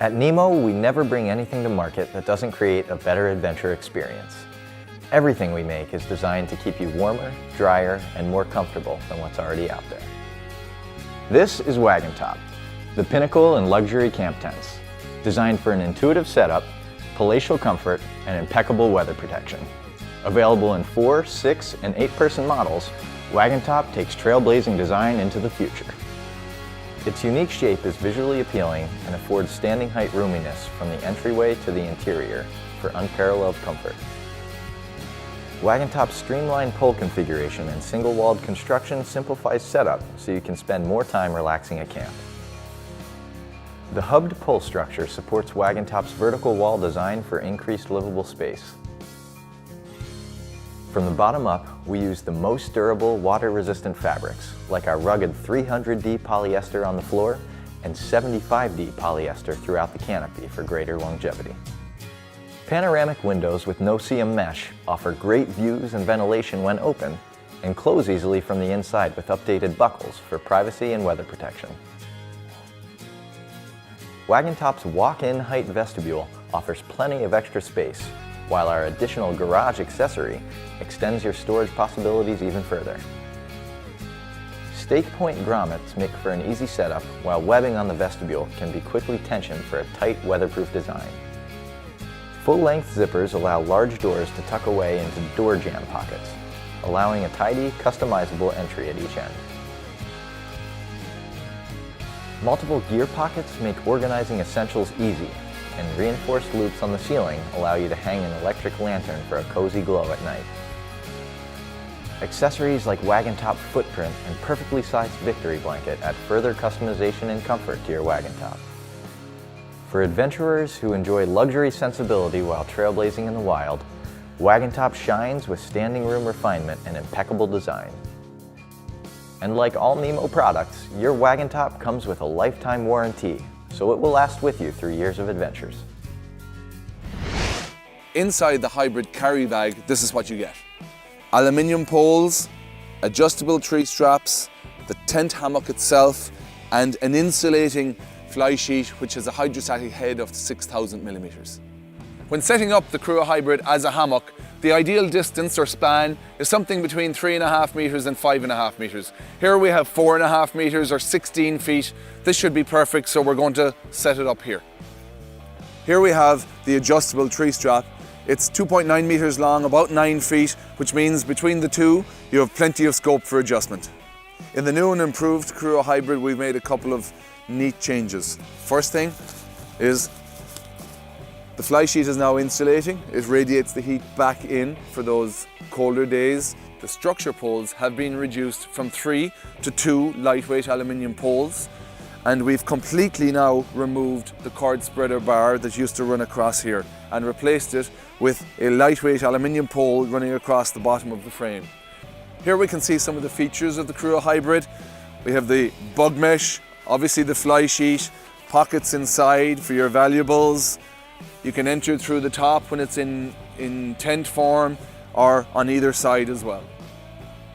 At Nemo, we never bring anything to market that doesn't create a better adventure experience. Everything we make is designed to keep you warmer, drier, and more comfortable than what's already out there. This is Wagon Top, the pinnacle in luxury camp tents, designed for an intuitive setup, palatial comfort, and impeccable weather protection. Available in 4, 6, and 8-person models, Wagon Top takes trailblazing design into the future. Its unique shape is visually appealing and affords standing height roominess from the entryway to the interior for unparalleled comfort. Wagon Top's streamlined pole configuration and single-walled construction simplifies setup so you can spend more time relaxing at camp. The hubbed pole structure supports Wagon Top's vertical wall design for increased livable space. From the bottom up, we use the most durable, water-resistant fabrics, like our rugged 300D polyester on the floor and 75D polyester throughout the canopy for greater longevity. Panoramic windows with no-seam mesh offer great views and ventilation when open, and close easily from the inside with updated buckles for privacy and weather protection. Wagon Top's walk-in height vestibule offers plenty of extra space, while our additional garage accessory extends your storage possibilities even further. Stake point grommets make for an easy setup, while webbing on the vestibule can be quickly tensioned for a tight, weatherproof design. Full-length zippers allow large doors to tuck away into door jamb pockets, allowing a tidy, customizable entry at each end. Multiple gear pockets make organizing essentials easy, and reinforced loops on the ceiling allow you to hang an electric lantern for a cozy glow at night. Accessories like Wagon Top footprint and perfectly sized victory blanket add further customization and comfort to your Wagon Top. For adventurers who enjoy luxury sensibility while trailblazing in the wild, Wagon Top shines with standing room refinement and impeccable design. And like all Nemo products, your Wagon Top comes with a lifetime warranty, so it will last with you through years of adventures. Inside the hybrid carry bag, this is what you get. Aluminium poles, adjustable tree straps, the tent hammock itself, and an insulating fly sheet which has a hydrostatic head of 6,000 millimeters. When setting up the Crua Hybrid as a hammock, the ideal distance or span is something between 3.5 meters and 5.5 meters. Here we have 4.5 meters or 16 feet. This should be perfect, so we're going to set it up here. Here we have the adjustable tree strap. It's 2.9 meters long, about 9 feet, which means between the two, you have plenty of scope for adjustment. In the new and improved Crua Hybrid, we've made a couple of neat changes. First thing is the fly sheet is now insulating. It radiates the heat back in for those colder days. The structure poles have been reduced from 3 to 2 lightweight aluminium poles, and we've completely now removed the cord spreader bar that used to run across here and replaced it with a lightweight aluminium pole running across the bottom of the frame. Here we can see some of the features of the Crua Hybrid. We have the bug mesh, obviously the fly sheet, pockets inside for your valuables. You can enter through the top when it's in tent form or on either side as well.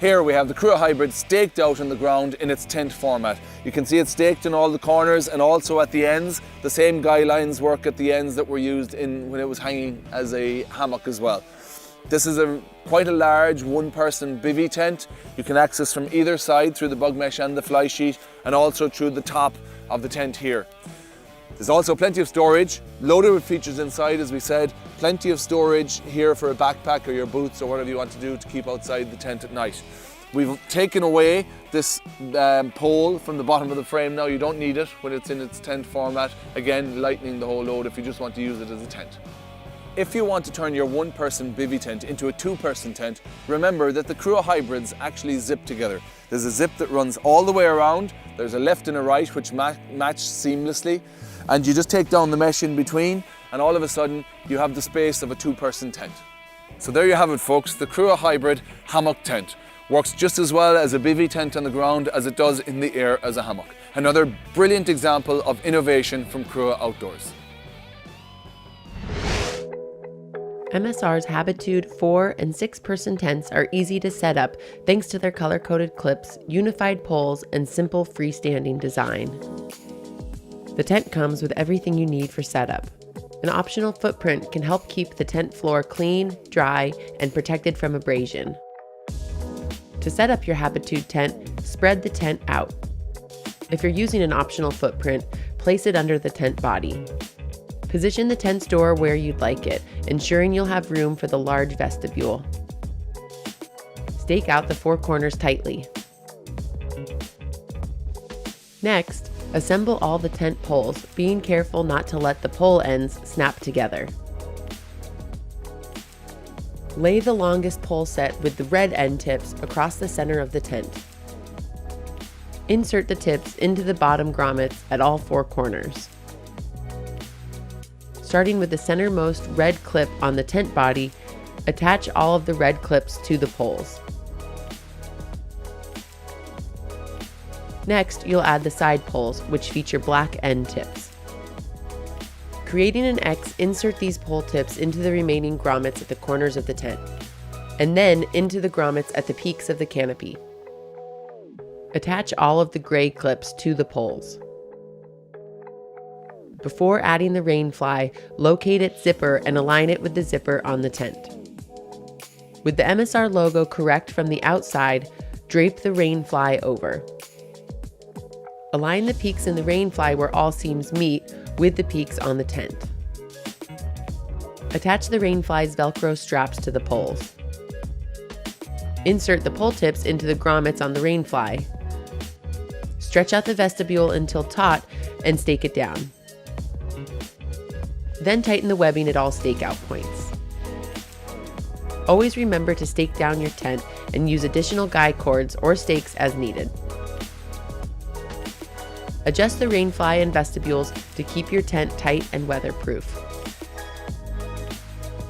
Here we have the Crua Hybrid staked out on the ground in its tent format. You can see it's staked in all the corners and also at the ends. The same guy lines work at the ends that were used when it was hanging as a hammock as well. This is quite a large one-person bivvy tent. You can access from either side through the bug mesh and the fly sheet, and also through the top of the tent here. There's also plenty of storage, loaded with features inside, as we said. Plenty of storage here for a backpack or your boots or whatever you want to do to keep outside the tent at night. We've taken away this pole from the bottom of the frame now. You don't need it when it's in its tent format. Again, lightening the whole load if you just want to use it as a tent. If you want to turn your one-person bivvy tent into a two-person tent, remember that the Crua Hybrids actually zip together. There's a zip that runs all the way around. There's a left and a right which match seamlessly. And you just take down the mesh in between, and all of a sudden you have the space of a two-person tent. So there you have it, folks, the Crua Hybrid hammock tent. Works just as well as a bivvy tent on the ground as it does in the air as a hammock. Another brilliant example of innovation from Crua Outdoors. MSR's Habitude 4- and 6-person tents are easy to set up thanks to their color-coded clips, unified poles, and simple freestanding design. The tent comes with everything you need for setup. An optional footprint can help keep the tent floor clean, dry, and protected from abrasion. To set up your Habitude tent, spread the tent out. If you're using an optional footprint, place it under the tent body. Position the tent's door where you'd like it, ensuring you'll have room for the large vestibule. Stake out the 4 corners tightly. Next, assemble all the tent poles, being careful not to let the pole ends snap together. Lay the longest pole set with the red end tips across the center of the tent. Insert the tips into the bottom grommets at all 4 corners. Starting with the centermost red clip on the tent body, attach all of the red clips to the poles. Next, you'll add the side poles, which feature black end tips. Creating an X, insert these pole tips into the remaining grommets at the corners of the tent, and then into the grommets at the peaks of the canopy. Attach all of the gray clips to the poles. Before adding the rainfly, locate its zipper and align it with the zipper on the tent. With the MSR logo correct from the outside, drape the rainfly over. Align the peaks in the rainfly where all seams meet with the peaks on the tent. Attach the rainfly's Velcro straps to the poles. Insert the pole tips into the grommets on the rainfly. Stretch out the vestibule until taut and stake it down. Then tighten the webbing at all stakeout points. Always remember to stake down your tent and use additional guide cords or stakes as needed. Adjust the rainfly and vestibules to keep your tent tight and weatherproof.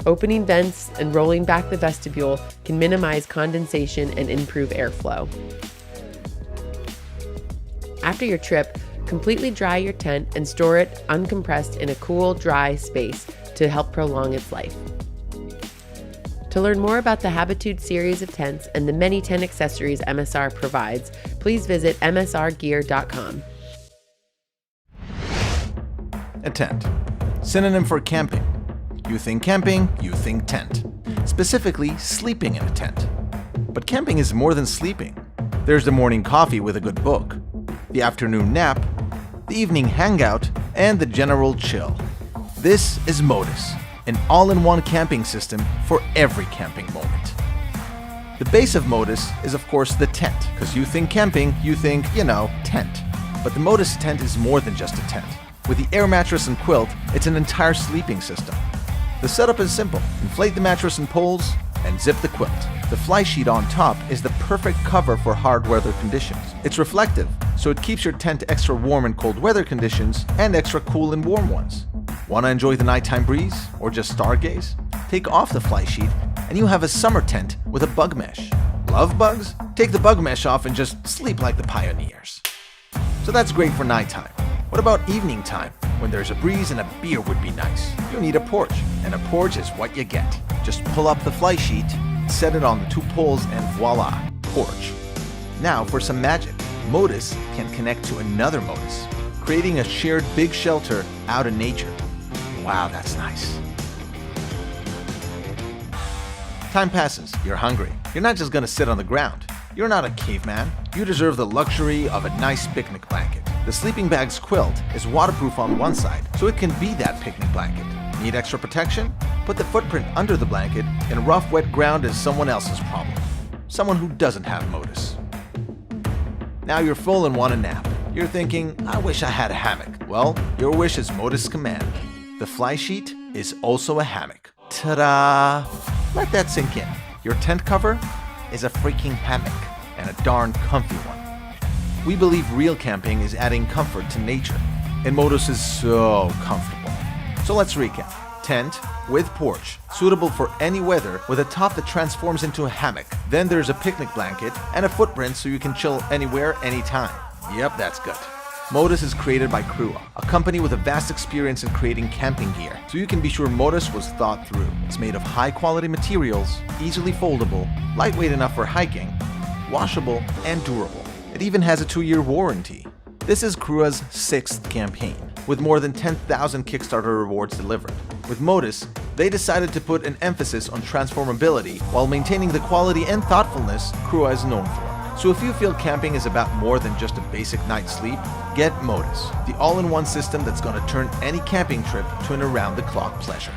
Opening vents and rolling back the vestibule can minimize condensation and improve airflow. After your trip, completely dry your tent and store it uncompressed in a cool, dry space to help prolong its life. To learn more about the Habitude series of tents and the many tent accessories MSR provides, please visit msrgear.com. A tent. Synonym for camping. You think camping, you think tent. Specifically, sleeping in a tent. But camping is more than sleeping. There's the morning coffee with a good book, the afternoon nap, the evening hangout, and the general chill. This is Modus, an all-in-one camping system for every camping moment. The base of Modus is of course the tent, because you think camping, you think, tent. But the Modus tent is more than just a tent. With the air mattress and quilt, it's an entire sleeping system. The setup is simple. Inflate the mattress and poles, and zip the quilt. The fly sheet on top is the perfect cover for hard weather conditions. It's reflective, so it keeps your tent extra warm in cold weather conditions and extra cool in warm ones. Want to enjoy the nighttime breeze or just stargaze? Take off the fly sheet and you have a summer tent with a bug mesh. Love bugs? Take the bug mesh off and just sleep like the pioneers. So that's great for nighttime. What about evening time, when there's a breeze and a beer would be nice? You need a porch, and a porch is what you get. Just pull up the fly sheet, set it on the 2 poles, and voila, porch. Now for some magic. Modus can connect to another Modus, creating a shared big shelter out in nature. Wow, that's nice. Time passes, you're hungry. You're not just gonna sit on the ground. You're not a caveman. You deserve the luxury of a nice picnic blanket. The sleeping bag's quilt is waterproof on one side, so it can be that picnic blanket. Need extra protection? Put the footprint under the blanket, and rough, wet ground is someone else's problem. Someone who doesn't have Modus. Now you're full and want a nap. You're thinking, I wish I had a hammock. Well, your wish is Modus' command. The fly sheet is also a hammock. Ta-da! Let that sink in. Your tent cover is a freaking hammock, and a darn comfy one. We believe real camping is adding comfort to nature, and Modus is so comfortable. So let's recap. Tent with porch, suitable for any weather, with a top that transforms into a hammock. Then there's a picnic blanket and a footprint so you can chill anywhere, anytime. Yep, that's good. Modus is created by Crua, a company with a vast experience in creating camping gear, so you can be sure Modus was thought through. It's made of high-quality materials, easily foldable, lightweight enough for hiking, washable, and durable. It even has a 2-year warranty. This is Crua's 6th campaign. with more than 10,000 Kickstarter rewards delivered. With Modus, they decided to put an emphasis on transformability while maintaining the quality and thoughtfulness Crua is known for. So if you feel camping is about more than just a basic night's sleep, get Modus, the all-in-one system that's going to turn any camping trip to an around-the-clock pleasure.